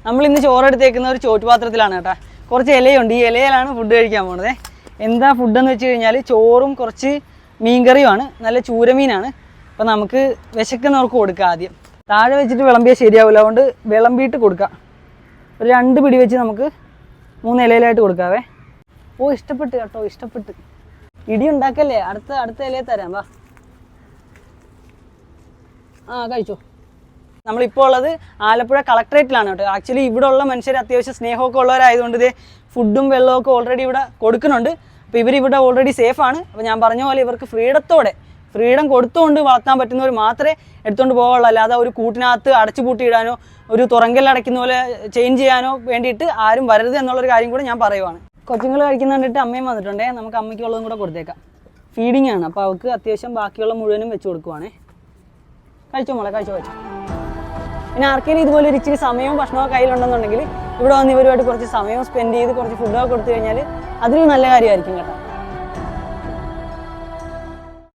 നമ്മൾ ഇന്ന് ചോറെടുത്തേക്കുന്ന ഒരു ചോറ്റുപാത്രത്തിലാണ് കേട്ടോ. കുറച്ച് ഇലയുണ്ട്, ഈ ഇലയിലാണ് ഫുഡ് കഴിക്കാൻ പോകുന്നത്. എന്താ ഫുഡെന്ന് വെച്ച് കഴിഞ്ഞാൽ ചോറും കുറച്ച് മീൻകറിയുമാണ്. നല്ല ചൂരമീനാണ്. അപ്പോൾ നമുക്ക് വിശക്കുന്നവർക്ക് കൊടുക്കാം. ആദ്യം താഴെ വെച്ചിട്ട് വിളമ്പിയാൽ ശരിയാവില്ല, അതുകൊണ്ട് വിളമ്പിയിട്ട് കൊടുക്കാം. ഒരു 2 പിടി വെച്ച് നമുക്ക് 3 ഇലയിലായിട്ട് കൊടുക്കാവേ. ഓ ഇഷ്ടപ്പെട്ട് കേട്ടോ, ഇഷ്ടപ്പെട്ട്. ഇടി ഉണ്ടാക്കല്ലേ, അടുത്ത ഇലയിൽ തരാം. വാ, കഴിച്ചോ. നമ്മളിപ്പോൾ ഉള്ളത് ആലപ്പുഴ കളക്ടറേറ്റിലാണ് കേട്ടോ. ആക്ച്വലി ഇവിടെ ഉള്ള മനുഷ്യർ അത്യാവശ്യം സ്നേഹമൊക്കെ ഉള്ളവരായതുകൊണ്ട് ഇത് ഫുഡും വെള്ളമൊക്കെ ഓൾറെഡി ഇവിടെ കൊടുക്കുന്നുണ്ട്. അപ്പോൾ ഇവരിവിടെ ഓൾറെഡി സേഫാണ്. അപ്പോൾ ഞാൻ പറഞ്ഞ പോലെ ഇവർക്ക് ഫ്രീഡം കൊടുത്തുകൊണ്ട് വളർത്താൻ പറ്റുന്നവർ മാത്രമേ എടുത്തുകൊണ്ട് പോകാവുള്ളൂ. അല്ലാതെ ഒരു കൂട്ടിനകത്ത് അടച്ചു പൂട്ടിയിടാനോ ഒരു തുറങ്കൽ അടയ്ക്കുന്ന പോലെ ചേഞ്ച് ചെയ്യാനോ വേണ്ടിയിട്ട് ആരും വരരുത് എന്നുള്ളൊരു കാര്യം കൂടെ ഞാൻ പറയുവാണ്. കൊച്ചുങ്ങൾ കഴിക്കുന്ന കണ്ടിട്ട് അമ്മയും വന്നിട്ടുണ്ടേ. നമുക്ക് അമ്മയ്ക്കുള്ളതും കൂടെ കൊടുത്തേക്കാം. ഫീഡിങ് ആണ്, അപ്പോൾ അവൾക്ക് അത്യാവശ്യം ബാക്കിയുള്ള മുഴുവനും വെച്ച് കൊടുക്കുവാണേ. കഴിച്ചോ മോളെ, കഴിച്ചോ. പിന്നെ ആർക്കെങ്കിലും ഇതുപോലെ ഒരു ഇച്ചിരി സമയവും ഭക്ഷണമോ കയ്യിലുണ്ടെന്നുണ്ടെങ്കിൽ ഇവിടെ വന്ന് ഇവരുമായിട്ട് കുറച്ച് സമയം സ്പെൻഡ് ചെയ്ത് കുറച്ച് ഫുഡൊക്കെ കൊടുത്തു കഴിഞ്ഞാൽ അതിലും നല്ല കാര്യമായിരിക്കും കേട്ടോ.